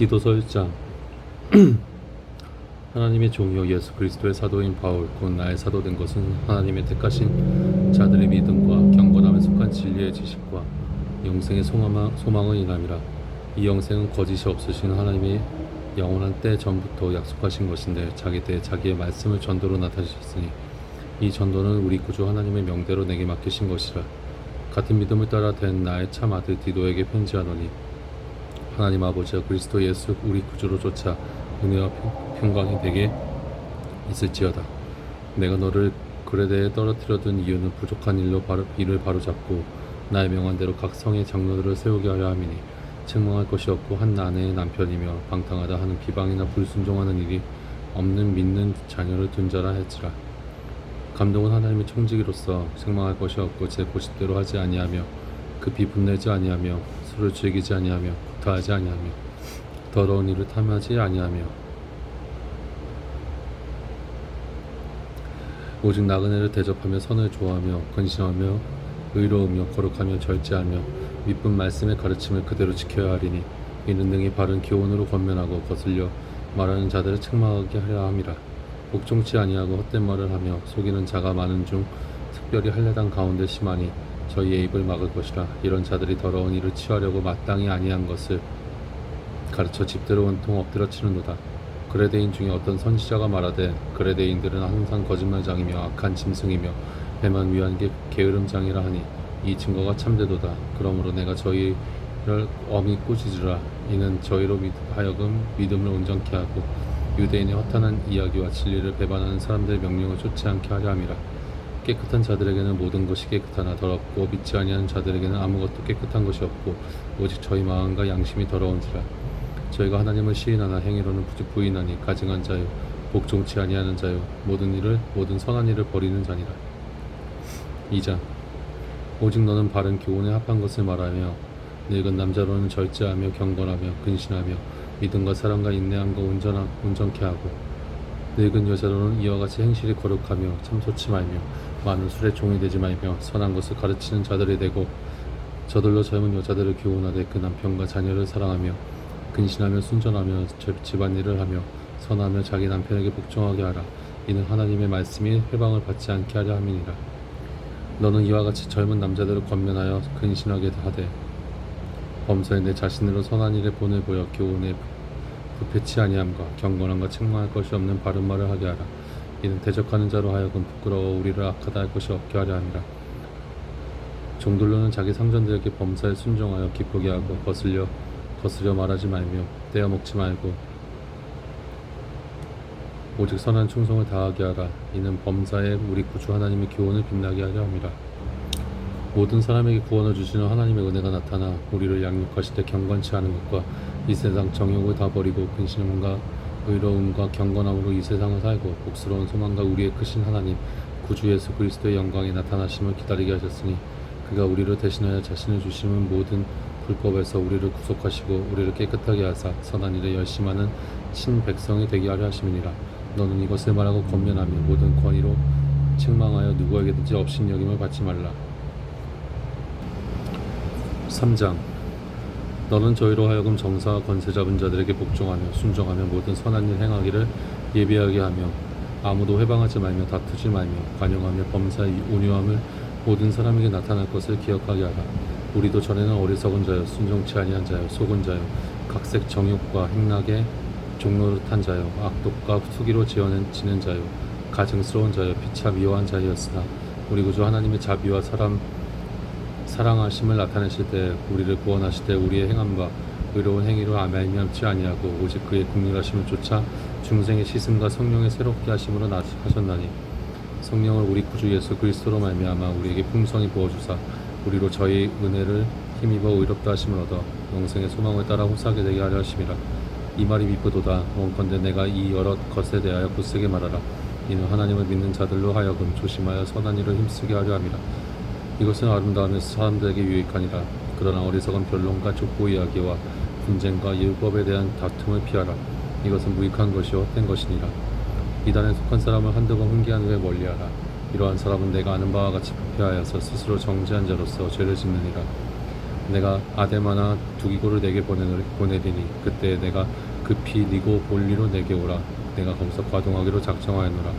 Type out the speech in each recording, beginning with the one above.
디도서 1장. 하나님의 종이요 예수 그리스도의 사도인 바울 곧 나의 사도된 것은 하나님의 택하신 자들의 믿음과 경건함에 속한 진리의 지식과 영생의 소망을 인함이라. 이 영생은 거짓이 없으신 하나님의 영원한 때 전부터 약속하신 것인데 자기 때에 자기의 말씀을 전도로 나타내셨으니 이 전도는 우리 구주 하나님의 명대로 내게 맡기신 것이라. 같은 믿음을 따라 된 나의 참 아들 디도에게 편지하노니 하나님 아버지와 그리스도 예수 우리 구주로 쫓아 은혜와 평강이 되게 있을지어다. 내가 너를 그레데에 떨어뜨려둔 이유는 부족한 일을 바로잡고 나의 명한대로 각 성의 장로들을 세우게 하려 함이니 책망할 것이 없고 한 아내의 남편이며 방탕하다 하는 비방이나 불순종하는 일이 없는 믿는 자녀를 둔 자라 했지라. 감독은 하나님의 청지기로서 책망할 것이 없고 제 고집대로 하지 아니하며 급히 분내지 아니하며 술을 즐기지 아니하며 구타하지 아니하며 더러운 일을 탐하지 아니하며 오직 나그네를 대접하며 선을 좋아하며 근신하며 의로우며 거룩하며 절제하며 믿은 말씀의 가르침을 그대로 지켜야 하리니 이는 능히 바른 교훈으로 권면하고 거슬려 말하는 자들을 책망하게 하려 함이라. 복종치 아니하고 헛된 말을 하며 속이는 자가 많은 중 특별히 할례당 가운데 심하니 저희의 입을 막을 것이라. 이런 자들이 더러운 일을 취하려고 마땅히 아니한 것을 가르쳐 집대로 온통 엎드려치는도다. 그레데인 중에 어떤 선지자가 말하되 그레데인들은 항상 거짓말장이며 악한 짐승이며 배만 위한 게으름장이라 하니 이 증거가 참되도다. 그러므로 내가 저희를 엄히 꾸짖으라. 이는 저희로 하여금 믿음을 온전케 하고 유대인의 허탄한 이야기와 진리를 배반하는 사람들의 명령을 쫓지 않게 하려 함이라. 깨끗한 자들에게는 모든 것이 깨끗하나 더럽고 믿지 아니하는 자들에게는 아무것도 깨끗한 것이 없고 오직 저희 마음과 양심이 더러운지라. 저희가 하나님을 시인하나 행위로는 부인하니 가증한 자요 복종치 아니하는 자요 모든 선한 일을 버리는 자니라. 2장. 오직 너는 바른 교훈에 합한 것을 말하며 늙은 남자로는 절제하며 경건하며 근신하며 믿음과 사랑과 인내함과 온전케 하고 늙은 여자로는 이와 같이 행실이 거룩하며 참소치 말며 많은 술에 종이 되지 말며 선한 것을 가르치는 자들이 되고 저들로 젊은 여자들을 교훈하되 그 남편과 자녀를 사랑하며 근신하며 순전하며 집안일을 하며 선하며 자기 남편에게 복종하게 하라. 이는 하나님의 말씀이 회방을 받지 않게 하려 함이니라. 너는 이와 같이 젊은 남자들을 권면하여 근신하게 하되 범사에 내 자신으로 선한 일에 본을 보여 교훈에 부패치 아니함과 경건함과 책망할 것이 없는 바른 말을 하게 하라. 이는 대적하는 자로 하여금 부끄러워 우리를 악하다 할 것이 없게 하려 함이라. 종들로는 자기 상전들에게 범사에 순종하여 기쁘게 하고 거스려 말하지 말며 떼어먹지 말고 오직 선한 충성을 다하게 하라. 이는 범사에 우리 구주 하나님의 교훈을 빛나게 하려 함이라. 모든 사람에게 구원을 주시는 하나님의 은혜가 나타나 우리를 양육하실 때 경건치 않은 것과 이 세상 정욕을 다 버리고 근신함과 의로움과 경건함으로 이 세상을 살고 복스러운 소망과 우리의 크신 하나님 구주 예수 그리스도의 영광에 나타나심을 기다리게 하셨으니 그가 우리를 대신하여 자신을 주시는 모든 불법에서 우리를 구속하시고 우리를 깨끗하게 하사 선한 일에 열심하는 친백성이 되게 하려 하심이니라. 너는 이것을 말하고 권면하며 모든 권위로 책망하여 누구에게든지 업신여김을 받지 말라. 3장. 너는 저희로 하여금 정사와 권세 잡은 자들에게 복종하며 순종하며 모든 선한 일 행하기를 예비하게 하며 아무도 회방하지 말며 다투지 말며 관용하며 범사의 온유함을 모든 사람에게 나타날 것을 기억하게 하라. 우리도 전에는 어리석은 자요 순종치 아니한 자요 속은 자요 각색 정욕과 행락에 종노릇한 자요 악독과 수기로 지는 자요 가증스러운 자요 피차 미워한 자였으나 우리 구주 하나님의 자비와 사랑하심을 나타내실 때 우리를 구원하실 때 우리의 행함과 의로운 행위로 말미암지 아니하고 오직 그의 긍휼하심을 쫓아 중생의 씻음과 성령의 새롭게 하심으로 하셨나니 성령을 우리 구주 예수 그리스도로 말미암아 우리에게 풍성히 부어주사 우리로 저희 은혜를 힘입어 의롭다 하심을 얻어 영생의 소망을 따라 호사하게 되게 하려 하심이라. 이 말이 미쁘도다. 원컨대 내가 이 여러 것에 대하여 굳세게 말하라. 이는 하나님을 믿는 자들로 하여금 조심하여 선한 일을 힘쓰게 하려 함이라. 이것은 아름다움에서 사람들에게 유익하니라. 그러나 어리석은 변론과 족보 이야기와 분쟁과 율법에 대한 다툼을 피하라. 이것은 무익한 것이요 헛된 것이니라. 이단에 속한 사람을 한두 번 훈계한 후에 멀리하라. 이러한 사람은 내가 아는 바와 같이 부패하여서 스스로 정죄한 자로서 죄를 짓느니라. 내가 아데마나 두기고를 내게 보내리니 그때 내가 급히 니고 볼리로 내게 오라. 내가 거기서 과동하기로 작정하였노라.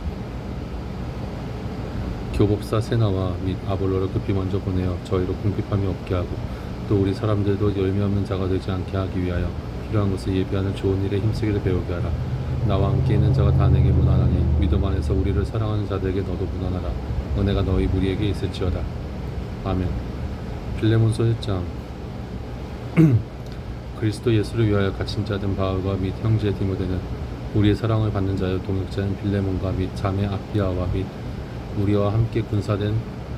교법사 세나와 및 아볼로를 급히 먼저 보내어 저희로 궁핍함이 없게 하고 또 우리 사람들도 열매 없는 자가 되지 않게 하기 위하여 필요한 것을 예비하는 좋은 일에 힘쓰기를 배우게 하라. 나와 함께 있는 자가 다 내게 무난하니 믿음 안에서 우리를 사랑하는 자들에게 너도 무난하라. 은혜가 너희 무리에게 있을지어다. 아멘. 빌레몬서 1장. 그리스도 예수를 위하여 갇힌 자된 바울과 및 형제 디모데는 우리의 사랑을 받는 자여 동역자인 빌레몬과 및 자매 아피아와 및 우리와 함께 군사된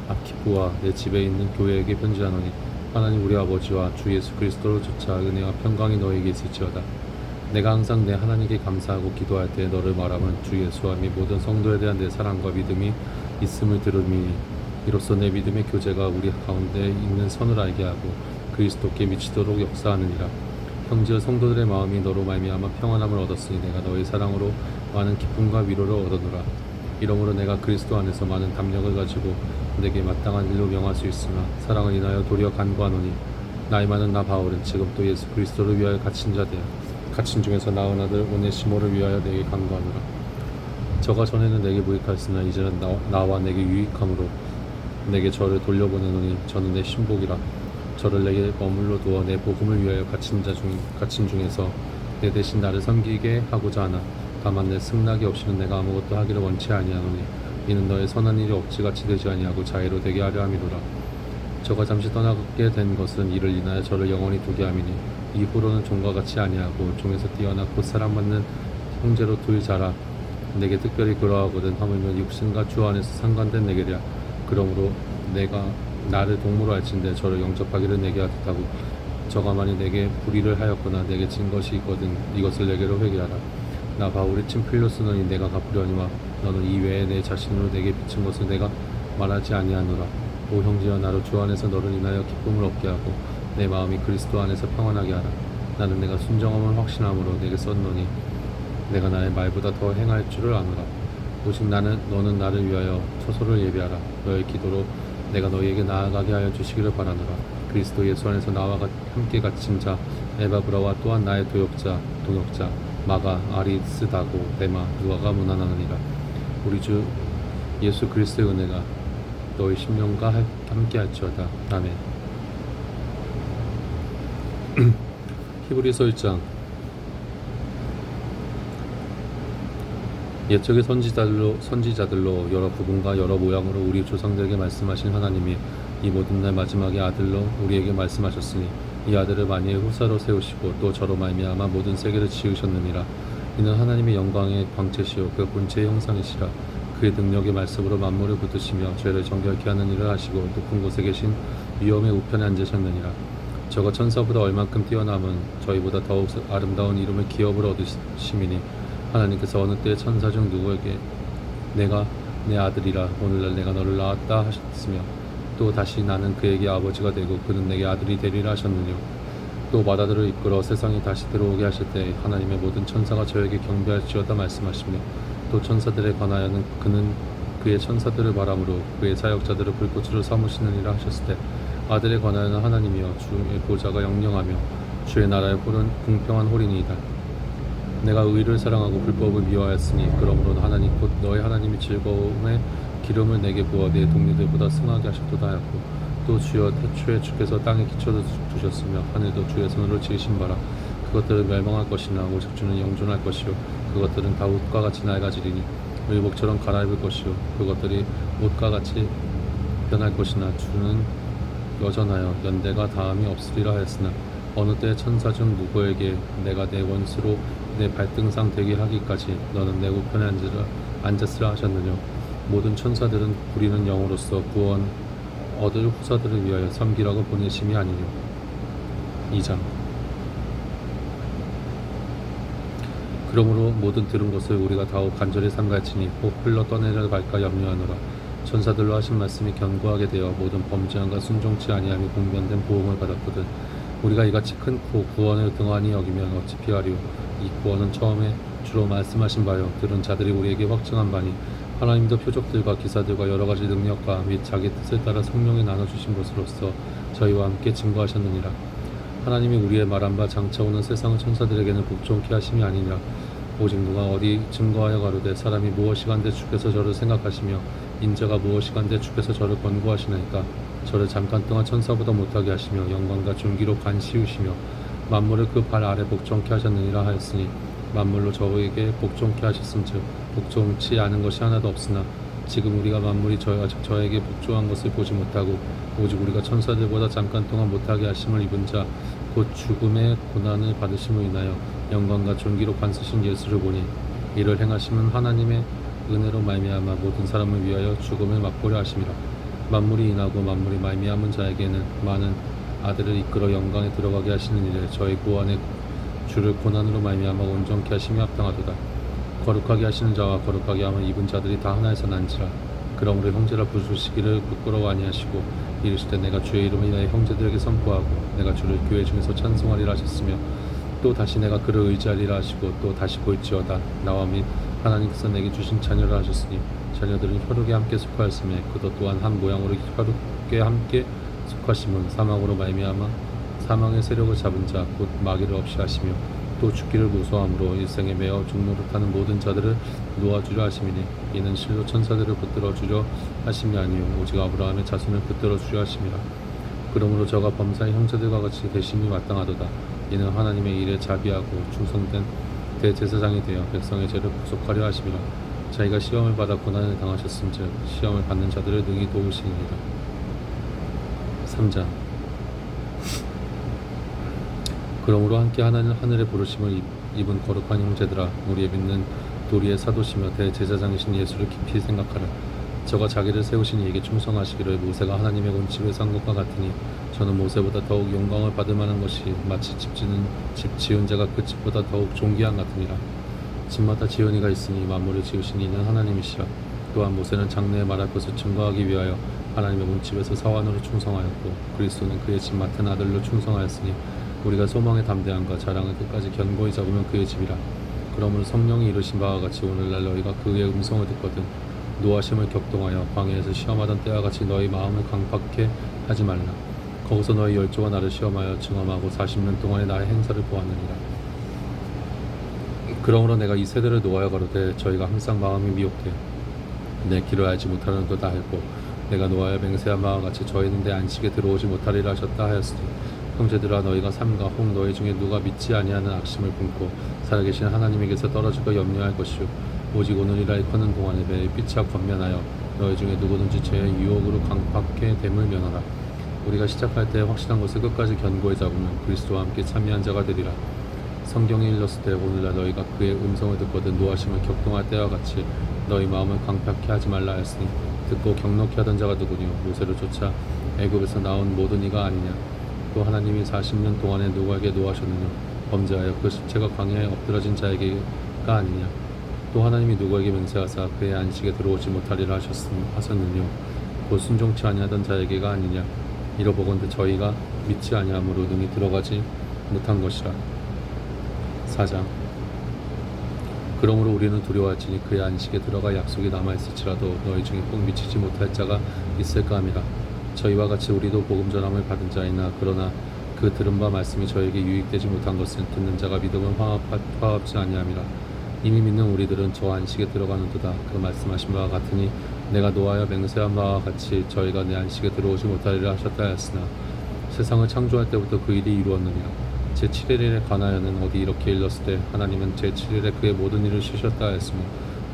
아키포와 내 집에 있는 교회에게 편지하노니 하나님 우리 아버지와 주 예수 그리스도로 조차 은혜와 평강이 너에게 있을지어다. 내가 항상 내 하나님께 감사하고 기도할 때 너를 말하면 주 예수와 및 모든 성도에 대한 내 사랑과 믿음이 있음을 들으니 이로써 내 믿음의 교제가 우리 가운데 있는 선을 알게 하고 그리스도께 미치도록 역사하느니라. 형제와 성도들의 마음이 너로 말미암아 평안함을 얻었으니 내가 너의 사랑으로 많은 기쁨과 위로를 얻었노라. 이러므로 내가 그리스도 안에서 많은 담력을 가지고 내게 마땅한 일로 명할 수 있으나 사랑을 인하여 도리어 간구하노니 나이 많은 나 바울은 지금 또 예수 그리스도를 위하여 갇힌 자되어 갇힌 중에서 낳은 아들 오네시모를 위하여 내게 간구하노라. 저가 전에는 내게 무익하였으나 이제는 나와 내게 유익함으로 내게 저를 돌려보내노니 저는 내 신복이라. 저를 내게 머물러 두어 내 복음을 위하여 갇힌 중에서 내 대신 나를 섬기게 하고자 하나 다만 내 승낙이 없이는 내가 아무것도 하기를 원치 아니하노니 이는 너의 선한 일이 억지같이 되지 아니하고 자애로 되게 하려 함이로라. 저가 잠시 떠나게 된 것은 이를 인하여 저를 영원히 두게 함이니 이후로는 종과 같이 아니하고 종에서 뛰어나 곧 사랑받는 형제로 둘 자라. 내게 특별히 그러하거든 하물며 육신과 주 안에서 상관된 내게랴. 그러므로 내가 나를 동무로 할진대 저를 영접하기를 내게 하듯하고 저가 만일 내게 불의를 하였거나 내게 진 것이 있거든 이것을 내게로 회개하라. 나 바울이 친필로 쓰노니 내가 갚으려니와 너는 이외에 내 자신으로 내게 비친 것을 내가 말하지 아니하노라. 오 형제여 나로 주 안에서 너를 인하여 기쁨을 얻게 하고 내 마음이 그리스도 안에서 평안하게 하라. 나는 내가 순정함을 확신함으로 내게 썼노니 내가 나의 말보다 더 행할 줄을 아노라. 오직 너는 나를 위하여 처소를 예비하라. 너의 기도로 내가 너희에게 나아가게 하여 주시기를 바라노라. 그리스도 예수 안에서 나와 함께 갇힌 자 에바브라와 또한 나의 동역자 마가 아리스다고 데마 누가가 무난하느니라. 우리 주 예수 그리스도의 은혜가 너희 심령과 함께 할지어다. 아멘. 히브리서 1장. 옛적의 선지자들로 여러 부분과 여러 모양으로 우리 조상들에게 말씀하신 하나님이 이 모든 날 마지막에 아들로 우리에게 말씀하셨으니 이 아들을 만일 후사로 세우시고 또 저로 말미암아 모든 세계를 지으셨느니라. 이는 하나님의 영광의 광채시요 그 본체의 형상이시라. 그의 능력의 말씀으로 만물을 붙드시며 죄를 정결케 하는 일을 하시고 높은 곳에 계신 위엄의 우편에 앉으셨느니라. 저가 천사보다 얼만큼 뛰어남은 저희보다 더욱 아름다운 이름을 기업으로 얻으심이니 하나님께서 어느 때에 천사 중 누구에게 내가 내 아들이라 오늘날 내가 너를 낳았다 하셨으며 또 다시 나는 그에게 아버지가 되고 그는 내게 아들이 되리라 하셨느뇨. 또 마다들을 이끌어 세상에 다시 들어오게 하실 때 하나님의 모든 천사가 저에게 경배할지어다 말씀하시며 또 천사들에 관하여는 그는 그의 천사들을 바람으로 그의 사역자들을 불꽃으로 삼으시느니라 하셨을 때 아들에 관하여는 하나님이여 주의 보좌가 영영하며 주의 나라의 홀은 공평한 홀이니이다. 내가 의를 사랑하고 불법을 미워하였으니 그러므로 하나님 곧 너의 하나님이 즐거움의 기름을 내게 부어 내 동료들보다 승하게 하셨도다 하였고 또 주여 태초에 주께서 땅에 기초를 두셨으며 하늘도 주의 손으로 지으신 바라. 그것들은 멸망할 것이나 오직 주는 영존할 것이요 그것들은 다 옷과 같이 낡아지리니 의복처럼 갈아입을 것이요 그것들이 옷과 같이 변할 것이나 주는 여전하여 연대가 다함이 없으리라 하였으나 어느 때 천사 중 누구에게 내가 내 원수로 내 발등상 되게 하기까지 너는 내 우편에 앉았으라 하셨느냐. 모든 천사들은 부리는 영으로서 구원 얻을 후사들을 위하여 섬기라고 보내심이 아니뇨. 2장. 그러므로 모든 들은 것을 우리가 다오 간절히 삼갈치니 혹 흘러 떠내려 갈까 염려하노라. 천사들로 하신 말씀이 견고하게 되어 모든 범죄함과 순종치 아니함이 공변된 보응을 받았거든. 우리가 이같이 큰 구원을 등한히 여기면 어찌 피하리요. 이 구원은 처음에 주로 말씀하신 바요 들은 자들이 우리에게 확증한 바니 하나님도 표적들과 기사들과 여러 가지 능력과 및 자기 뜻에 따라 성령이 나눠주신 것으로서 저희와 함께 증거하셨느니라. 하나님이 우리의 말한 바 장차 오는 세상의 천사들에게는 복종케 하심이 아니니라. 오직 누가 어디 증거하여 가로되 사람이 무엇이간데 주께서 저를 생각하시며 인자가 무엇이간데 주께서 저를 권고하시나이까. 저를 잠깐 동안 천사보다 못하게 하시며 영광과 존귀로 관시우시며 만물을 그 발 아래 복종케 하셨느니라 하였으니 만물로 저에게 복종케 하셨음즉 복종치 않은 것이 하나도 없으나 지금 우리가 만물이 저에게 복종한 것을 보지 못하고 오직 우리가 천사들보다 잠깐 동안 못하게 하심을 입은 자 곧 죽음의 고난을 받으심을 인하여 영광과 존귀로 관쓰신 예수를 보니 이를 행하심은 하나님의 은혜로 말미암아 모든 사람을 위하여 죽음을 맛보려 하심이라. 만물이 인하고 만물이 말미암은 자에게는 많은 아들을 이끌어 영광에 들어가게 하시는 일에 저희 구원의 주를 고난으로 말미암아 온전케 하심이 합당하도다. 거룩하게 하시는 자와 거룩하게 함을 입은 자들이 다 하나에서 난지라. 그러므로 형제라 부르시기를 부끄러워 아니하시고 이르시되 내가 주의 이름을 인하여 형제들에게 선포하고 내가 주를 교회 중에서 찬송하리라 하셨으며 또 다시 내가 그를 의지하리라 하시고 또 다시 볼지어다 나와 및 하나님께서 내게 주신 자녀라 하셨으니 자녀들은 혈육에 함께 속하였으며 그도 또한 한 모양으로 혈육에 함께 속하심은 사망으로 말미암아 사망의 세력을 잡은 자 곧 마귀를 없이 하시며 또 죽기를 무서함으로 일생에 매어 죽노릇하는 모든 자들을 놓아주려 하심이니 이는 실로 천사들을 붙들어 주려 하심이 아니요 오직 아브라함의 자손을 붙들어 주려 하심이라. 그러므로 저가 범사의 형제들과 같이 되심이 마땅하도다. 이는 하나님의 일에 자비하고 충성된 대제사장이 되어 백성의 죄를 구속하려 하심이라. 자기가 시험을 받아 고난을 당하셨음즉 시험을 받는 자들을 능히 도우시니라. 3장. 그러므로 함께 하늘의 부르심을 입은 거룩한 형제들아 우리의 믿는 도리의 사도시며 대제사장이신 예수를 깊이 생각하라. 저가 자기를 세우신 이에게 충성하시기를 모세가 하나님의 온집에 산 것과 같으니 저는 모세보다 더욱 영광을 받을 만한 것이 마치 집 지은 자가 그 집보다 더욱 존귀한 같으니라. 집마다 지은이가 있으니 만물을 지으신 이는 하나님이시라. 또한 모세는 장래에 말할 것을 증거하기 위하여 하나님의 온집에서 사환으로 충성하였고 그리스도는 그의 집 맡은 아들로 충성하였으니 우리가 소망의 담대함과 자랑을 끝까지 견고히 잡으면 그의 집이라. 그러므로 성령이 이르신 바와 같이 오늘날 너희가 그의 음성을 듣거든 노하심을 격동하여 광야에서 시험하던 때와 같이 너희 마음을 강팍해 하지 말라. 거기서 너희 열조가 나를 시험하여 증험하고 40년 동안의 나의 행사를 보았느니라. 그러므로 내가 이 세대를 노하여 가로되 저희가 항상 마음이 미혹돼 내 길을 알지 못하는도다 했고 내가 노하여 맹세한 바와 같이 저희는 내 안식에 들어오지 못하리라 하셨다 하였으니 형제들아 너희가 삼가 혹 너희 중에 누가 믿지 아니하는 악심을 품고 살아계신 하나님에게서 떨어질까 염려할 것이요 오직 오늘이라 일컫는 동안에 매일 삐차 권면하여 너희 중에 누구든지 죄의 유혹으로 강팍해 됨을 면하라. 우리가 시작할 때 확실한 것을 끝까지 견고히 잡으면 그리스도와 함께 참여한 자가 되리라. 성경에 일렀을 때 오늘날 너희가 그의 음성을 듣거든 노하심을 격동할 때와 같이 너희 마음을 강팍해 하지 말라 하였으니 듣고 경록히 하던 자가 누구니요 모세를 쫓아 애굽에서 나온 모든 이가 아니냐. 또 하나님이 40년 동안에 누구에게 노하셨느냐 범죄하여 그 십체가 광야에 엎드러진 자에게가 아니냐. 또 하나님이 누구에게 맹세하사 그의 안식에 들어오지 못하리라 하셨느냐 곧 순종치 아니하던 자에게가 아니냐. 이러보건대 저희가 믿지 아니함으로 능히 들어가지 못한 것이라. 4장. 그러므로 우리는 두려워할지니 그의 안식에 들어가 약속이 남아있을지라도 너희 중에 꼭 미치지 못할 자가 있을까 함이라. 저희와 같이 우리도 복음 전함을 받은 자이나 그러나 그 들은 바 말씀이 저에게 유익되지 못한 것은 듣는 자가 믿음을 화합지 아니함이라. 이미 믿는 우리들은 저 안식에 들어가는도다. 그 말씀하신 바와 같으니 내가 노하여 맹세한 바와 같이 저희가 내 안식에 들어오지 못하리라 하셨다 하였으나 세상을 창조할 때부터 그 일이 이루었느니라. 제7일에 관하여는 어디 이렇게 일렀을 때 하나님은 제7일에 그의 모든 일을 쉬셨다 하였으며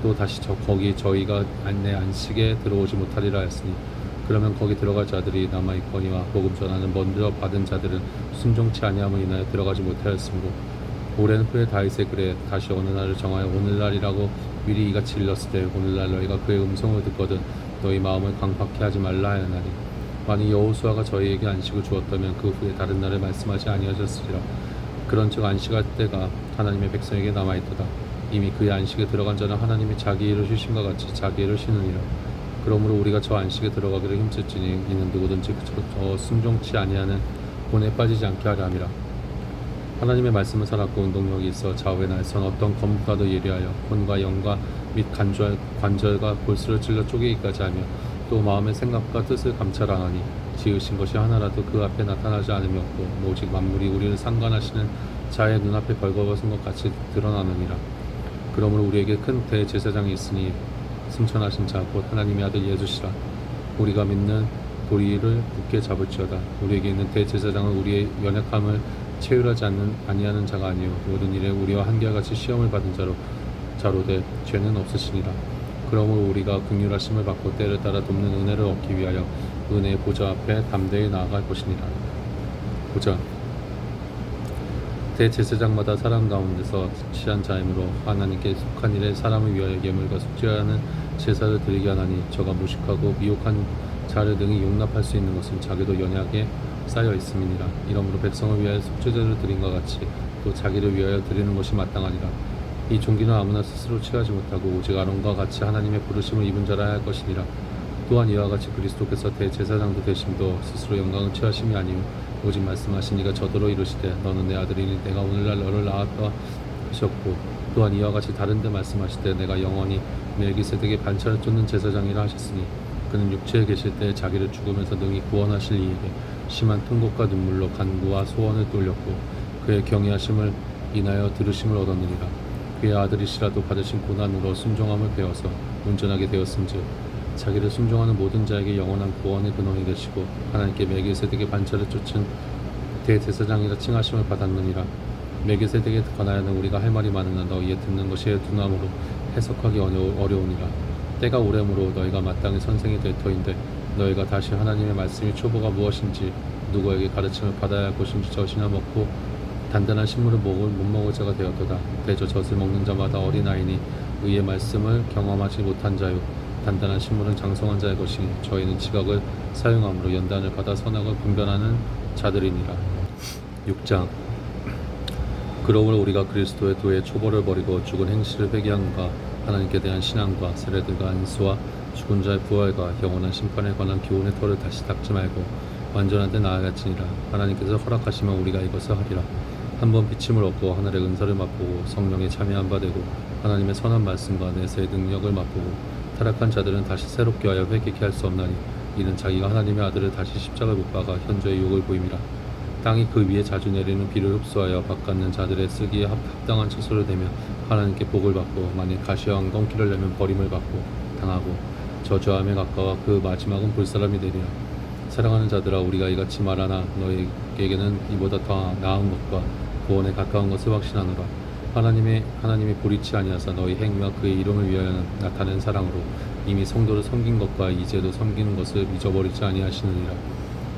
또 다시 거기 저희가 내 안식에 들어오지 못하리라 하였으니 그러면 거기 들어갈 자들이 남아있거니와 복음 전하는 먼저 받은 자들은 순종치 아니함을 인하여 들어가지 못하였으므로 오랜 후에 다윗의 글에 다시 어느 날을 정하여 오늘날이라고 미리 이같이 일렀을 때 오늘날 너희가 그의 음성을 듣거든 너희 마음을 강팍해 하지 말라 하였나니 만일 여호수아가 저희에게 안식을 주었다면 그 후에 다른 날을 말씀하지 아니하셨으리라. 그런즉 안식할 때가 하나님의 백성에게 남아있도다. 이미 그의 안식에 들어간 자는 하나님이 자기 일을 쉬심과 같이 자기 일을 쉬느니라. 그러므로 우리가 저 안식에 들어가기를 힘쓸지니 이는 누구든지 저 순종치 아니하는 본에 빠지지 않게 하려 함이라. 하나님의 말씀은 살았고 운동력이 있어 좌우의 날선 어떤 검보다도 예리하여 혼과 영과 및 관절과 골수를 찔러 쪼개기까지 하며 또 마음의 생각과 뜻을 감찰하나니 지으신 것이 하나라도 그 앞에 나타나지 않음이 없고 오직 만물이 우리를 상관하시는 자의 눈앞에 벌거벗은 것 같이 드러나느니라. 그러므로 우리에게 큰 대제사장이 있으니 승천하신 자 곧 하나님의 아들 예수시라. 우리가 믿는 도리를 굳게 잡을지어다. 우리에게 있는 대제사장은 우리의 연약함을 체휼하지 아니하는 자가 아니요 모든 일에 우리와 한결같이 시험을 받은 자로되 죄는 없으시니라. 그러므로 우리가 긍휼하심을 받고 때를 따라 돕는 은혜를 얻기 위하여 은혜의 보좌 앞에 담대히 나아갈 것이니라. 보자, 대제사장마다 사람 가운데서 취한 자이므로 하나님께 속한 일에 사람을 위하여 예물과 속죄하는 제사를 드리게 하나니 저가 무식하고 미혹한 자를 능히 용납할 수 있는 것은 자기도 연약에 쌓여 있음이니라. 이러므로 백성을 위하여 속죄제를 드린과 같이 또 자기를 위하여 드리는 것이 마땅하니라. 이 종기는 아무나 스스로 취하지 못하고 오직 아론과 같이 하나님의 부르심을 입은 자라 할 것이니라. 또한 이와 같이 그리스도께서 대제사장도 되심도 스스로 영광을 취하심이 아니요 오직 말씀하신 이가 저더러 이르시되 너는 내 아들이니 내가 오늘날 너를 낳았다 하셨고 또한 이와 같이 다른데 말씀하시되 내가 영원히 멜기세덱의 반차를 쫓는 제사장이라 하셨으니 그는 육체에 계실 때 자기를 죽으면서 능히 구원하실 이에게 심한 통곡과 눈물로 간구와 소원을 돌렸고 그의 경외하심을 인하여 들으심을 얻었느니라. 그의 아들이시라도 받으신 고난으로 순종함을 배워서 온전하게 되었음즉 자기를 순종하는 모든 자에게 영원한 구원의 근원이 되시고 하나님께 멜기세덱의 반차를 쫓은 대제사장이라 칭하심을 받았느니라. 멜기세덱에 관하여는 우리가 할 말이 많으나 너희의 듣는 것이 둔함으로 해석하기 어려우니라. 때가 오래므로 너희가 마땅히 선생이 될 터인데 너희가 다시 하나님의 말씀이 초보가 무엇인지 누구에게 가르침을 받아야 할 것인지 젖이나 먹고 단단한 식물을 못 먹을 자가 되었도다. 대저 젖을 먹는 자마다 어린아이니 의의 말씀을 경험하지 못한 자요 단단한 식물은 장성한 자의 것이니 저희는 지각을 사용함으로 연단을 받아 선악을 분별하는 자들이니라. 6장. 그러므로 우리가 그리스도의 도의 초보를 버리고 죽은 행실을 회개함과 하나님께 대한 신앙과 세례들과 안수와 죽은 자의 부활과 영원한 심판에 관한 교훈의 터를 다시 닦지 말고 완전한 데 나아갈지니라. 하나님께서 허락하시면 우리가 이것을 하리라. 한번 비침을 얻고 하늘의 은사를 맛보고 성령에 참여한 바 되고 하나님의 선한 말씀과 내세의 능력을 맛보고 타락한 자들은 다시 새롭게 하여 회개케 할 수 없나니 이는 자기가 하나님의 아들을 다시 십자가에 못 박아 현저히 욕을 보임이라. 땅이 그 위에 자주 내리는 비를 흡수하여 바깥는 자들의 쓰기에 합당한 처소를 대며 하나님께 복을 받고 만일 가시와 엉겅퀴를 내면 버림을 받고 당하고 저주함에 가까워 그 마지막은 볼사람이 되리라. 사랑하는 자들아 우리가 이같이 말하나 너희에게는 이보다 더 나은 것과 구원에 가까운 것을 확신하노라. 하나님이 보리치 아니하사 너희 행위와 그의 이름을 위하여 나타낸 사랑으로 이미 성도를 섬긴 것과 이제도 섬기는 것을 잊어버리지 아니하시느니라.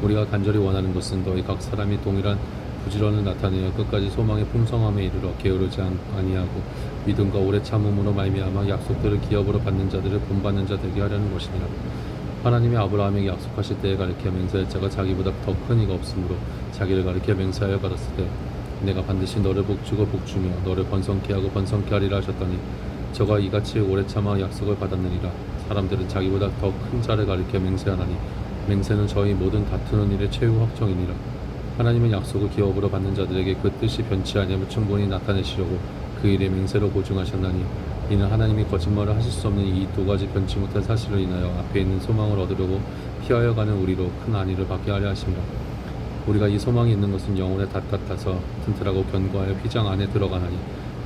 우리가 간절히 원하는 것은 너희 각 사람이 동일한 부지런을 나타내어 끝까지 소망의 풍성함에 이르러 게으르지 아니하고 믿음과 오래 참음으로 말미암아 약속들을 기업으로 받는 자들을 본받는 자 되게 하려는 것이니라. 하나님이 아브라함에게 약속하실 때에 가리켜 맹세할 자가 자기보다 더 큰 이가 없으므로 자기를 가리켜 맹세하여 가졌을 때 내가 반드시 너를 복주고 복주며 너를 번성케 하고 번성케 하리라 하셨더니 저가 이같이 오래 참아 약속을 받았느니라. 사람들은 자기보다 더 큰 자를 가리켜 맹세하나니 맹세는 저희 모든 다투는 일의 최후 확정이니라. 하나님은 약속을 기업으로 받는 자들에게 그 뜻이 변치 아니함을 충분히 나타내시려고 그 일에 맹세로 보증하셨나니 이는 하나님이 거짓말을 하실 수 없는 이 두 가지 변치 못할 사실을 인하여 앞에 있는 소망을 얻으려고 피하여 가는 우리로 큰 안위를 받게 하려 하심이라. 우리가 이 소망이 있는 것은 영혼의 닷 같아서 튼튼하고 견고하여 휘장 안에 들어가나니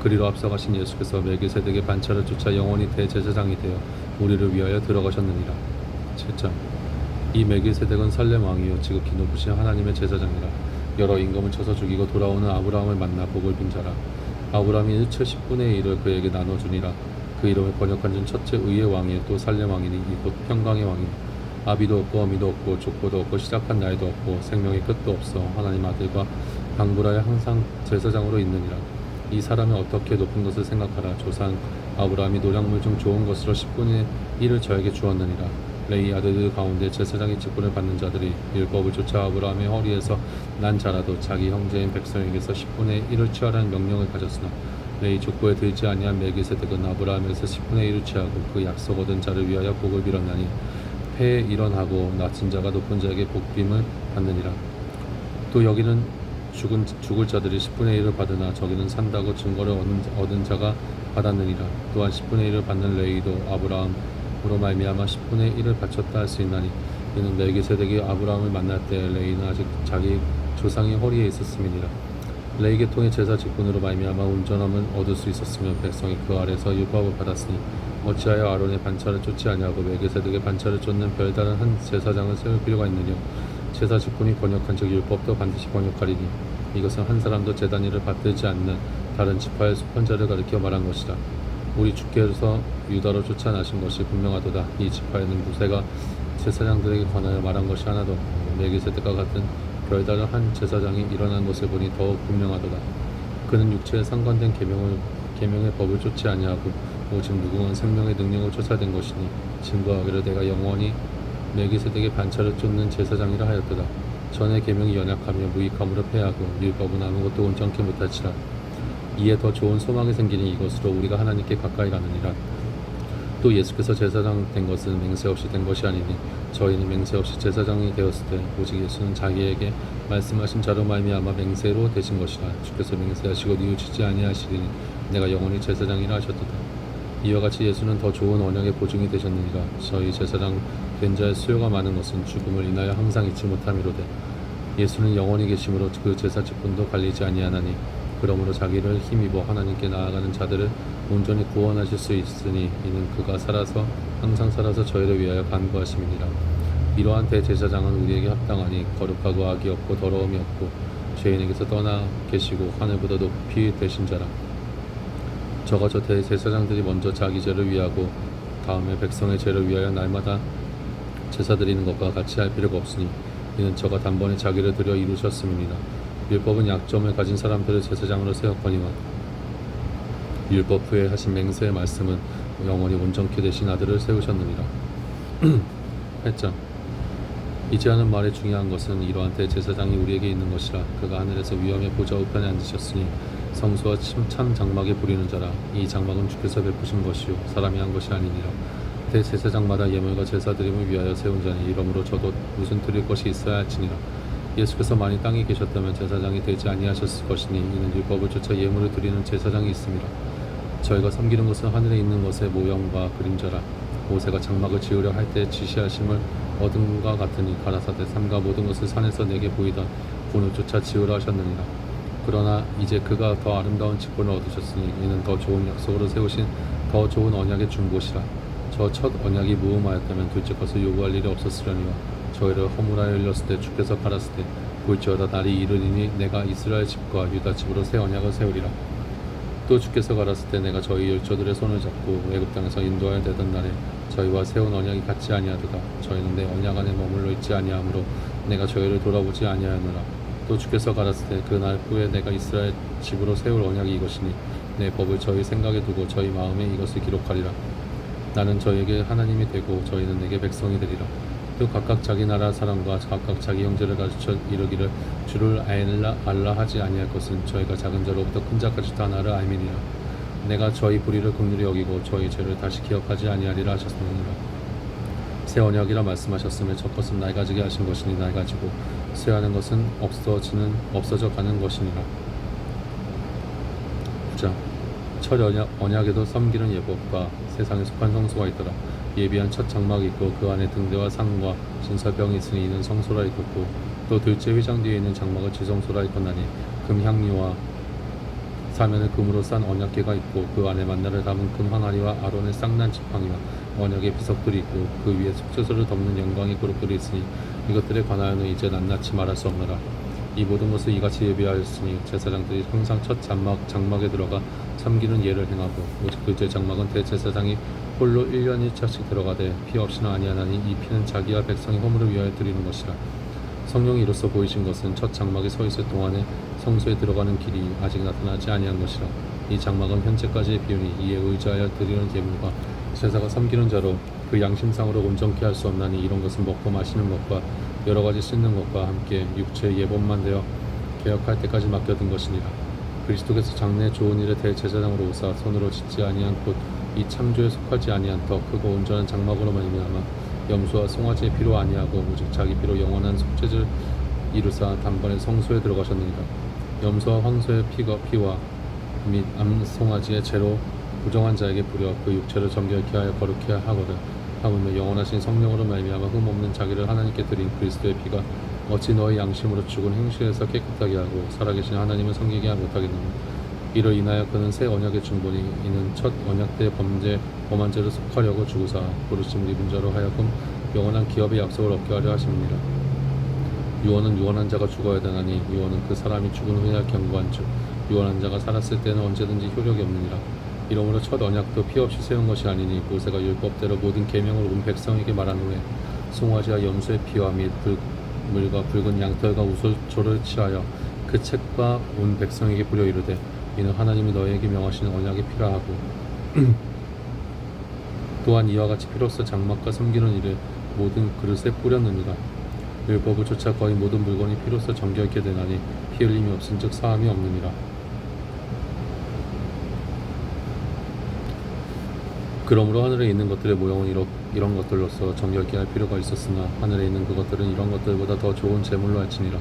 그리로 앞서가신 예수께서 멜기세덱의 반차를 쫓아 영원히 대제사장이 되어 우리를 위하여 들어가셨느니라. 7장. 이 멜기세덱은 살렘 왕이요 지극히 높으신 하나님의 제사장이라. 여러 임금을 쳐서 죽이고 돌아오는 아브라함을 만나 복을 빈 자라. 아브라함이 일처 10분의 1을 그에게 나눠주니라. 그 이름을 번역한 전 첫째 의의 왕이요 또 살렘 왕이니 이곳 평강의 왕이요 아비도 없고 어미도 없고 족보도 없고 시작한 날도 없고 생명의 끝도 없어 하나님 아들과 방불하여 항상 제사장으로 있느니라. 이 사람이 어떻게 높은 것을 생각하라. 조상 아브라함이 노량물 중 좋은 것으로 10분의 1을 저에게 주었느니라. 레위 아들들 가운데 제사장의 직분을 받는 자들이 율법을 쫓아 아브라함의 허리에서 난 자라도 자기 형제인 백성에게서 10분의 1을 취하라는 명령을 가졌으나 레위 족보에 들지 아니한 멜기세덱은 아브라함에서 10분의 1을 취하고 그 약속 얻은 자를 위하여 복을 빌었나니 폐에 일어나고 낮은 자가 높은 자에게 복빔을 받느니라. 또 여기는 죽을 자들이 10분의 1을 받으나 저기는 산다고 증거를 얻은 자가 받았느니라. 또한 10분의 1을 받는 레위도 아브라함으로 말미암아 10분의 1을 바쳤다 할 수 있나니 이는 멜기세덱이 아브라함을 만날 때 레위는 아직 자기 조상의 허리에 있었음이니라. 레위 계통의 제사 직분으로 말미암아 온전함을 얻을 수 있었으며 백성이 그 아래서 율법을 받았으니 어찌하여 아론의 반차를 쫓지 아니하고 멜기세덱의 반차를 쫓는 별다른 한 제사장을 세울 필요가 있느냐. 제사 직분이 번역한즉 율법도 반드시 번역하리니 이것은 한 사람도 제단 일을 받들지 않는 다른 지파의 수편자를 가리켜 말한 것이라. 우리 주께서 유다로 쫓아나신 것이 분명하도다. 이 지파에는 모세가 제사장들에게 관하여 말한 것이 하나도 없고 멜기세덱과 같은 별다른 한 제사장이 일어난 것을 보니 더욱 분명하도다. 그는 육체에 상관된 계명의 법을 쫓지 아니하고 오직 무궁한 생명의 능력을 쫓아낸 것이니 증거하기를 내가 영원히 멜기세덱의 반차를 쫓는 제사장이라 하였도다. 전에 계명이 연약하며 무익함으로 패하고 율법은 아무것도 온전케 못할지라. 이에 더 좋은 소망이 생기니 이것으로 우리가 하나님께 가까이 가느니라. 또 예수께서 제사장 된 것은 맹세 없이 된 것이 아니니 저희는 맹세 없이 제사장이 되었을 때 오직 예수는 자기에게 말씀하신 자로 말미암아 맹세로 되신 것이라. 주께서 맹세하시고 뉘우치지 아니하시리니 내가 영원히 제사장이라 하셨도다. 이와 같이 예수는 더 좋은 언약의 보증이 되셨느니라. 저희 제사장 된 자의 수요가 많은 것은 죽음을 인하여 항상 잊지 못함이로되 예수는 영원히 계심으로 그 제사 직분도 갈리지 아니하나니 그러므로 자기를 힘입어 하나님께 나아가는 자들을 온전히 구원하실 수 있으니 이는 그가 항상 살아서 저희를 위하여 간구하심이니라. 이러한 대제사장은 우리에게 합당하니 거룩하고 악이 없고 더러움이 없고 죄인에게서 떠나 계시고 하늘보다 높이 되신 자라. 저가 저 대제사장들이 먼저 자기 죄를 위하고 다음에 백성의 죄를 위하여 날마다 제사 드리는 것과 같이 할 필요가 없으니 이는 저가 단번에 자기를 들여 이루셨음이니라. 율법은 약점을 가진 사람들을 제사장으로 세웠거니와 율법 후에 하신 맹세의 말씀은 영원히 온전케 되신 아들을 세우셨느니라. 8장 이제 하는 말의 중요한 것은 이러한 대제사장이 우리에게 있는 것이라. 그가 하늘에서 위엄의 보좌 우편에 앉으셨으니 성소와 참 장막에 부리는 자라. 이 장막은 주께서 베푸신 것이요 사람이 한 것이 아니니라. 대제사장마다 예물과 제사드림을 위하여 세운 자니 이러므로 저도 무슨 드릴 것이 있어야 할지니라. 예수께서 만일 땅에 계셨다면 제사장이 되지 아니하셨을 것이니 이는 율법을 쫓아 예물을 드리는 제사장이 있습니다. 저희가 섬기는 것은 하늘에 있는 것의 모형과 그림자라. 모세가 장막을 지으려 할 때 지시하심을 얻은과 같으니 가라사대 삼가 모든 것을 산에서 내게 보이다 본을 쫓아 지으라 하셨느니라. 그러나 이제 그가 더 아름다운 직분을 얻으셨으니 이는 더 좋은 약속으로 세우신 더 좋은 언약의 중보시라. 저 첫 언약이 무음하였다면 둘째 것을 요구할 일이 없었으려니와 저희를 허물하여 일렀을 때 주께서 가라사대 볼지어다 날이 이르리니 내가 이스라엘 집과 유다 집으로 새 언약을 세우리라. 또 주께서 가라사대 때 내가 저희 열조들의 손을 잡고 애굽 땅에서 인도하여 내던 날에 저희와 세운 언약이 같지 아니하도다. 저희는 내 언약 안에 머물러 있지 아니하므로 내가 저희를 돌아보지 아니하였노라. 또 주께서 가라사대 그 날 후에 내가 이스라엘 집으로 세울 언약이 이것이니 내 법을 저희 생각에 두고 저희 마음에 이것을 기록하리라. 나는 저희에게 하나님이 되고 저희는 내게 백성이 되리라. 또 각각 자기 나라 사람과 각각 자기 형제를 가르쳐 이르기를 주를 알라 하지 아니할 것은 저희가 작은 자로부터 큰 자까지 다 나를 알미니라. 내가 저희 불의를 긍휼히 여기고 저희 죄를 다시 기억하지 아니하리라 하셨느니라. 새 언약이라 말씀하셨음에 첫 것은 낡아지게 하신 것이니 낡아지고 쇠하는 것은 없어져 가는 것이니라. 9장 첫 언약에도 섬기는 예법과 세상에 속한 성소가 있더라. 예비한 첫 장막이 있고 그 안에 등대와 상과 진설병이 있으니 이는 성소라 있었고 또 둘째 휘장 뒤에 있는 장막을 지성소라 있었나니 금향리와 사면을 금으로 싼 언약궤가 있고 그 안에 만나를 담은 금 항아리와 아론의 쌍난 지팡이와 언약의 비석들이 있고 그 위에 속죄소를 덮는 영광의 그릇들이 있으니 이것들에 관하여는 이제 낱낱이 말할 수 없노라. 이 모든 것을 이같이 예비하였으니 제사장들이 항상 첫 장막에 들어가 섬기는 예를 행하고 오직 둘째 장막은 대제사장이 홀로 1년 1차씩 들어가되 피 없이는 아니하나니 이 피는 자기와 백성의 허물을 위하여 드리는 것이라. 성령이 이로써 보이신 것은 첫 장막에 서 있을 동안에 성소에 들어가는 길이 아직 나타나지 아니한 것이라. 이 장막은 현재까지의 비유니 이에 의지하여 드리는 예물과 제사가 섬기는 자로 그 양심상으로 온전케 할 수 없나니 이런 것은 먹고 마시는 것과 여러 가지 씻는 것과 함께 육체의 예법만 되어 개혁할 때까지 맡겨둔 것이니라. 그리스도께서 장래 좋은 일에 대제사장으로 오사 손으로 짓지 아니한 곧 이 창조에 속하지 아니한 더 크고 온전한 장막으로 말미암아 염소와 송아지의 피로 아니하고 오직 자기 피로 영원한 속죄를 이루사 단번에 성소에 들어가셨느니라. 염소와 황소의 피와 및 암송아지의 죄로 부정한 자에게 부려 그 육체를 정결케 하여 거룩케 하거든. 하물며 영원하신 성령으로 말미암아 흠없는 자기를 하나님께 드린 그리스도의 피가 어찌 너희 양심으로 죽은 행실에서 깨끗하게 하고 살아계신 하나님을 섬기게 못하겠느냐. 이로 인하여 그는 새 언약의 중보니 이는 첫 언약 때 범한 죄를 속하려고 죽으사 부르심을 입은 자로 하여금 영원한 기업의 약속을 얻게 하려 하십니다. 유언은 유언한 자가 죽어야 되나니 유언은 그 사람이 죽은 후에야 경고한즉 유언한 자가 살았을 때는 언제든지 효력이 없느니라. 이러므로 첫 언약도 피 없이 세운 것이 아니니 모세가 율법대로 모든 계명을 온 백성에게 말한 후에 송아지와 염소의 피와 및 물과 붉은 양털과 우소초를 취하여 그 책과 온 백성에게 뿌려 이르되 이는 하나님이 너희에게 명하시는 언약의 피라 하고 또한 이와 같이 피로써 장막과 섬기는 일을 모든 그릇에 뿌렸느니라. 율법을 쫓아 거의 모든 물건이 피로써 정결케 되나니 피 흘림이 없은즉 사함이 없느니라. 그러므로 하늘에 있는 것들의 모형은 이런 것들로서 정결케 할 필요가 있었으나 하늘에 있는 그것들은 이런 것들보다 더 좋은 제물로 할지니라.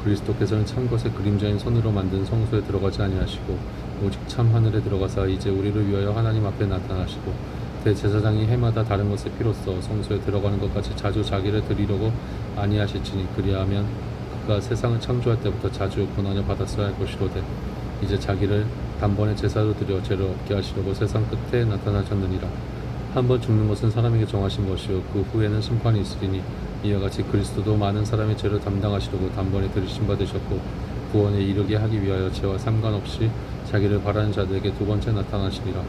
그리스도께서는 참 것의 그림자인 손으로 만든 성소에 들어가지 아니하시고 오직 참 하늘에 들어가사 이제 우리를 위하여 하나님 앞에 나타나시고 대제사장이 해마다 다른 것의 피로써 성소에 들어가는 것까지 자주 자기를 드리려고 아니하실지니 그리하면 그가 세상을 창조할 때부터 자주 고난을 받았어야 할 것이로되 이제 자기를 단번에 제사로 드려 죄를 없게 하시려고 세상 끝에 나타나셨느니라. 한번 죽는 것은 사람에게 정하신 것이요 그 후에는 심판이 있으리니 이와 같이 그리스도도 많은 사람의 죄를 담당하시려고 단번에 들이심 받으셨고 구원에 이르게 하기 위하여 죄와 상관없이 자기를 바라는 자들에게 두 번째 나타나시리라.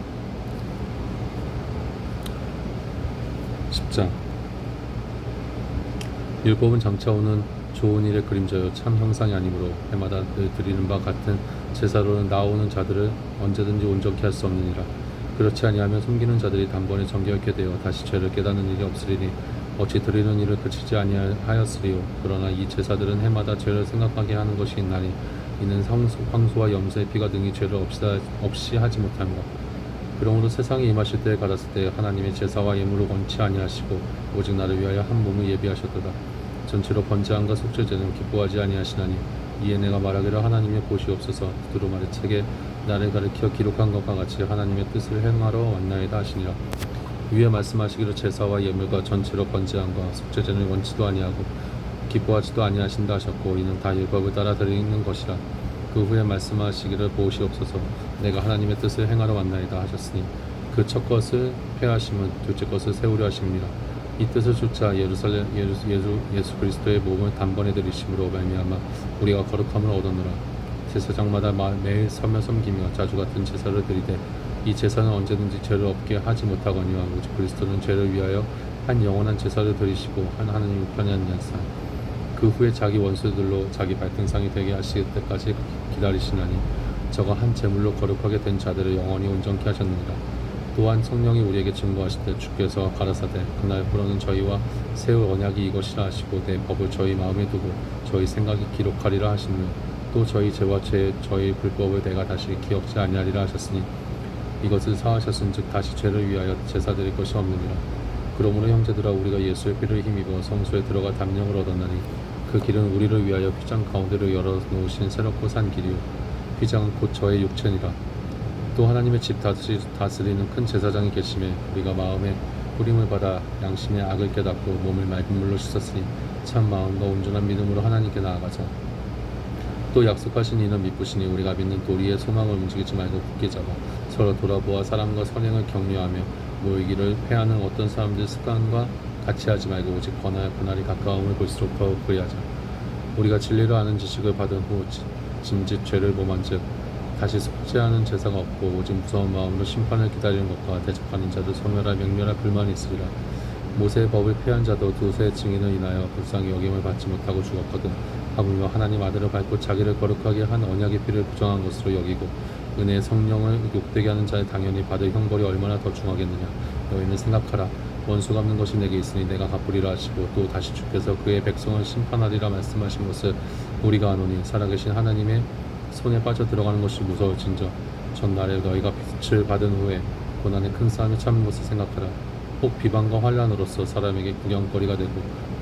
10장 율법은 장차 오는 좋은 일의 그림자요 참 형상이 아니므로 해마다 늘 드리는 바 같은 제사로는 나오는 자들을 언제든지 온전케 할 수 없느니라. 그렇지 아니하면 숨기는 자들이 단번에 정결케 되어 다시 죄를 깨닫는 일이 없으리니 어찌 드리는 일을 그치지 아니하였으리요. 그러나 이 제사들은 해마다 죄를 생각하게 하는 것이 있나니 이는 황소와 염소의 피가 능히 죄를 없이 하지 못합니다. 그러므로 세상에 임하실 때에 가랐을 때 하나님의 제사와 예물을 원치 아니하시고 오직 나를 위하여 한 몸을 예비하셨도다. 전체로 번제함과 속죄제는 기뻐하지 아니하시나니 이에 내가 말하기를 하나님의 보시옵소서 두루마리 책에 나를 가리켜 기록한 것과 같이 하나님의 뜻을 행하러 왔나이다 하시니라. 위에 말씀하시기를 제사와 예물과 전체로 번제함과 속죄제는 원치도 아니하고 기뻐하지도 아니하신다 하셨고 이는 다 율법을 따라 드리는 것이라. 그 후에 말씀하시기를 보시옵소서 내가 하나님의 뜻을 행하러 왔나이다 하셨으니 그 첫 것을 폐하심은 둘째 것을 세우려 하십니다. 이 뜻을 쫓아 예수 그리스도의 몸을 단번에 들이심으로 말미암아 우리가 거룩함을 얻었노라. 제사장마다 매일 서며 섬기며 자주 같은 제사를 드리되 이 제사는 언제든지 죄를 없게 하지 못하거니와 오직 그리스도는 죄를 위하여 한 영원한 제사를 드리시고 한 하나님 우편에 앉으사 그 후에 자기 원수들로 자기 발등상이 되게 하실 때까지 기다리시나니 저가 한 제물로 거룩하게 된 자들을 영원히 온전케 하셨느니라. 또한 성령이 우리에게 증거하실 때 주께서 가라사대 그날부로는 저희와 세울 언약이 이것이라 하시고 내 법을 저희 마음에 두고 저희 생각에 기록하리라 하시며 또 저희 죄와 저희 불법을 내가 다시 기억지 아니하리라 하셨으니 이것을 사하셨은즉 다시 죄를 위하여 제사 드릴 것이 없느니라. 그러므로 형제들아 우리가 예수의 피를 힘입어 성소에 들어가 담력을 얻었나니 그 길은 우리를 위하여 휘장 가운데로 열어놓으신 새롭고 산 길이요 휘장은 곧 저의 육체니라. 또 하나님의 집 다스리는 큰 제사장이 계심에 우리가 마음에 뿌림을 받아 양심의 악을 깨닫고 몸을 맑은 물로 씻었으니 참 마음과 온전한 믿음으로 하나님께 나아가자. 또 약속하신 이는 미쁘시니 우리가 믿는 도리의 소망을 움직이지 말고 굳게 잡아 서로 돌아보아 사람과 선행을 격려하며 모이기를 패하는 어떤 사람들 습관과 같이 하지 말고 오직 권하여 그날이 가까움을 볼수록 더욱 그리하자. 우리가 진리를 아는 지식을 받은 후 짐짓 죄를 범한즉 다시 속죄하는 제사가 없고 오직 무서운 마음으로 심판을 기다리는 것과 대적하는 자도 소멸할 맹렬한 불만이 있으리라. 모세의 법을 폐한 자도 두세 증인을 인하여 불쌍히 여김을 받지 못하고 죽었거든. 하물며 하나님 아들을 밟고 자기를 거룩하게 한 언약의 피를 부정한 것으로 여기고 은혜의 성령을 욕되게 하는 자의 당연히 받을 형벌이 얼마나 더 중하겠느냐. 너희는 생각하라. 원수 갚는 것이 내게 있으니 내가 갚으리라 하시고 또 다시 주께서 그의 백성을 심판하리라 말씀하신 것을 우리가 아노니 살아계신 하나님의 손에 빠져 들어가는 것이 무서울진저 전날에 너희가 빛을 받은 후에 고난의 큰 싸움에 참는 것을 생각하라. 혹 비방과 환란으로서 사람에게 구경거리가 되고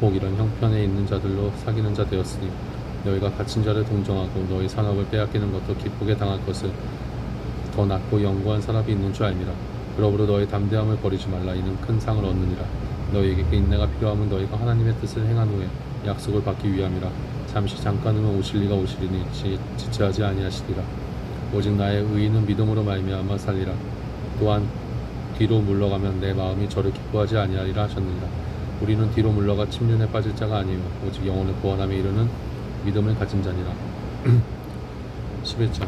혹 이런 형편에 있는 자들로 사귀는 자 되었으니 너희가 갇힌 자를 동정하고 너희 산업을 빼앗기는 것도 기쁘게 당할 것을 더 낫고 영구한 산업이 있는 줄 알미라. 그러므로 너희 담대함을 버리지 말라. 이는 큰 상을 얻느니라. 너희에게 그 인내가 필요하면 너희가 하나님의 뜻을 행한 후에 약속을 받기 위함이라. 잠시 잠깐이면 오실 리가 오시리니 지체하지 아니하시리라. 오직 나의 의인은 믿음으로 말미암아 살리라. 또한 뒤로 물러가면 내 마음이 저를 기뻐하지 아니하리라 하셨느니라. 우리는 뒤로 물러가 침륜에 빠질 자가 아니요 오직 영혼을 구원함에 이르는 믿음을 가진 자니라. 11장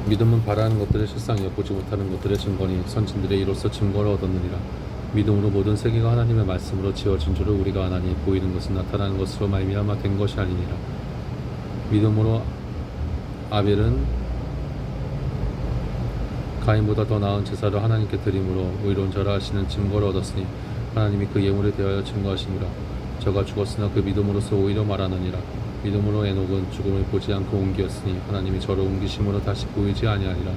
믿음은 바라는 것들의 실상이요 보지 못하는 것들의 증거니 선진들의 이로써 증거를 얻었느니라. 믿음으로 모든 세계가 하나님의 말씀으로 지어진 줄을 우리가 아나니 보이는 것은 나타나는 것으로 말미암아 된 것이 아니니라. 믿음으로 아벨은 가인보다 더 나은 제사를 하나님께 드림으로 의로운 자라 하시는 증거를 얻었으니 하나님이 그 예물에 대하여 증거하시니라. 저가 죽었으나 그 믿음으로서 오히려 말하느니라. 믿음으로 에녹은 죽음을 보지 않고 옮기었으니 하나님이 저를 옮기심으로 다시 보이지 아니하니라.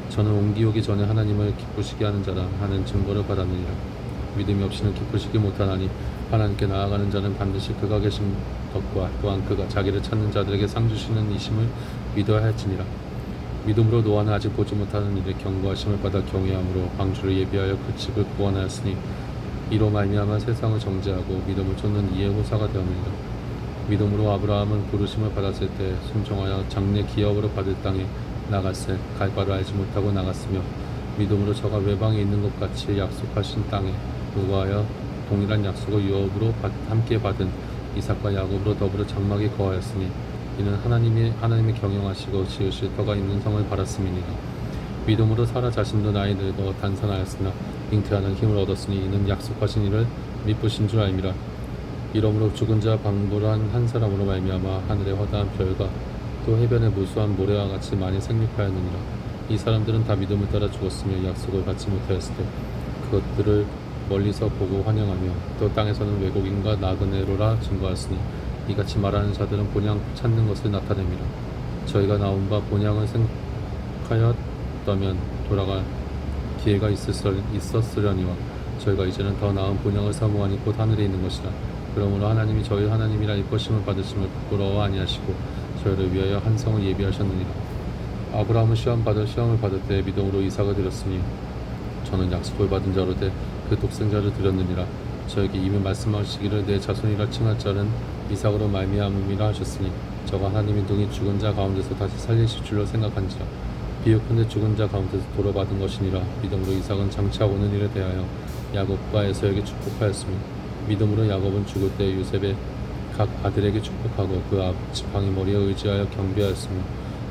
저는 옮기오기 전에 하나님을 기쁘시게 하는 자라 하는 증거를 받았느니라. 믿음이 없이는 기쁘시게 못하나니 하나님께 나아가는 자는 반드시 그가 계신 것과 또한 그가 자기를 찾는 자들에게 상 주시는 이심을 믿어야 할지니라. 믿음으로 노아는 아직 보지 못하는 일에 경고하심을 받아 경외함으로 방주를 예비하여 그 집을 구원하였으니 이로 말미암아 세상을 정죄하고 믿음을 쫓는 이의 호사가 되었느니라. 믿음으로 아브라함은 부르심을 받았을 때 순종하여 장래 기업으로 받을 땅에 나갔을 갈 바를 알지 못하고 나갔으며 믿음으로 저가 외방에 있는 것 같이 약속하신 땅에 의거하여 동일한 약속을 유업으로 함께 받은 이삭과 야곱으로 더불어 장막에 거하였으니 이는 하나님이 경영하시고 지으실 터가 있는 성을 바랐음이니라. 믿음으로 사라 자신도 나이 늙어 단산하였으나 잉태하는 힘을 얻었으니 이는 약속하신 이를 미쁘신 줄 알미라. 이러므로 죽은 자 방불한 한 사람으로 말미암아 하늘의 허다한 별과 또 해변의 무수한 모래와 같이 많이 생육하였느니라. 이 사람들은 다 믿음을 따라 죽었으며 약속을 받지 못하였을 때 그것들을 멀리서 보고 환영하며 또 땅에서는 외국인과 나그네로라 증거하였으니 이같이 말하는 자들은 본향 찾는 것을 나타냅니다. 저희가 나온 바 본향을 생각하였다면 돌아갈 기회가 있었으려니와 저희가 이제는 더 나은 본향을 사모하니 곧 하늘에 있는 것이라. 그러므로 하나님이 저희 하나님이라 이뻐심을 받으심을 부끄러워 아니하시고 저희를 위하여 한 성을 예비하셨느니라. 아브라함은 시험을 받을 때 믿음으로 이삭을 드렸으니 저는 약속을 받은 자로 돼 그 독생자를 드렸느니라. 저에게 이미 말씀하시기를 내 자손이라 칭할 자는 이삭으로 말미암음이라 하셨으니 저가 하나님이 능히 죽은 자 가운데서 다시 살리실 줄로 생각한지라. 비유컨대 죽은 자 가운데서 도로받은 것이니라. 믿음으로 이삭은 장차 오는 일에 대하여 야곱과 에서에게 축복하였으며 믿음으로 야곱은 죽을 때 요셉의 각 아들에게 축복하고 그 지팡이 머리에 의지하여 경배하였으며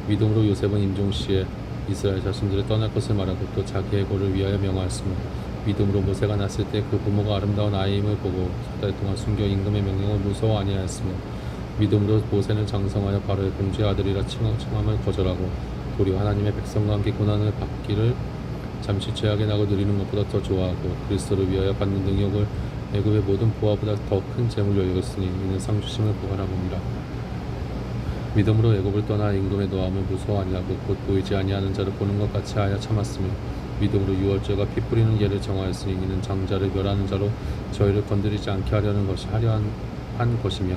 믿음으로 요셉은 임종시에 이스라엘 자손들을 떠날 것을 말하고 또 자기의 고를 위하여 명하였으며 믿음으로 모세가 났을 때 그 부모가 아름다운 아이임을 보고 4달 동안 숨겨 임금의 명령을 무서워 아니하였으며 믿음으로 모세는 장성하여 바로의 공주의 아들이라 칭함을 거절하고 도리어 하나님의 백성과 함께 고난을 받기를 잠시 죄악에 나고 누리는 것보다 더 좋아하고 그리스도를 위하여 받는 능욕을 애굽의 모든 보화보다 더 큰 재물로 여겼으니 이는 상주심을 보관함이라. 믿음으로 애굽을 떠나 임금의 노함을 무서워 아니하고 곧 보이지 아니하는 자를 보는 것 같이 하여 참았으며 믿음으로 유월절과 피 뿌리는 예를 정하였으니 이는 장자를 멸하는 자로 저희를 건드리지 않게 하려는 것이 한 것이며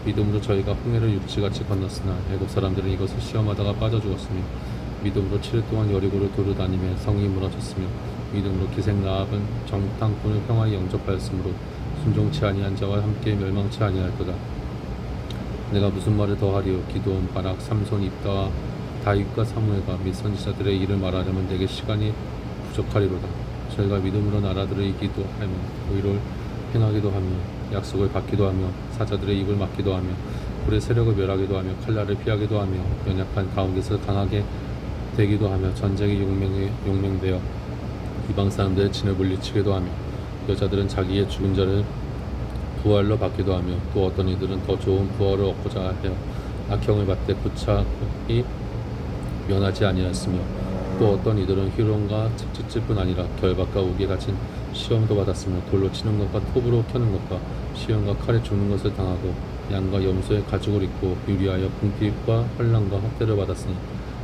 믿음으로 저희가 홍해를 육지같이 건넜으나 애굽 사람들은 이것을 시험하다가 빠져 죽었으며 믿음으로 7일 동안 여리고를 도로 다니며 성이 무너졌으며 믿음으로 기생 라합은 정탐꾼을 평화히 영접하였으므로 순종치 아니한 자와 함께 멸망치 아니할 거다. 내가 무슨 말을 더하리요. 기드온, 바락, 삼손, 입다와 다윗과 사무엘과 및 선지자들의 일을 말하려면 내게 시간이 부족하리로다. 저희가 믿음으로 나라들을 이기도 하며 의를 행하기도 하며 약속을 받기도 하며 사자들의 입을 막기도 하며 불의 세력을 멸하기도 하며 칼날을 피하기도 하며 연약한 가운데서 강하게 되기도 하며 전쟁이 용맹되어 이방 사람들의 진을 물리치기도 하며 여자들은 자기의 죽은 자를 부활로 받기도 하며 또 어떤 이들은 더 좋은 부활을 얻고자 하여 악형을 받되 부차이 면하지 아니하였으며 또 어떤 이들은 희롱과 채찍질뿐 아니라 결박과 우기에 갇힌 시험도 받았으며 돌로 치는 것과 톱으로 켜는 것과 시험과 칼에 죽는 것을 당하고 양과 염소의 가죽을 입고 유리하여 궁핍과 환난과 학대를 받았으니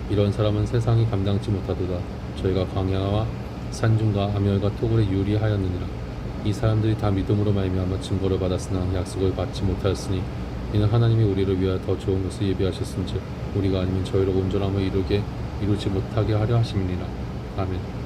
이런 사람은 세상이 감당치 못하도다. 저희가 광야와 산중과 암열과 토굴에 유리하였느니라. 이 사람들이 다 믿음으로 말미암아 증거를 받았으나 약속을 받지 못하였으니 이는 하나님이 우리를 위하여 더 좋은 것을 예비하셨은즉 우리가 아니면 저희로 온전함을 이루지 못하게 하려 하심이니라. 아멘.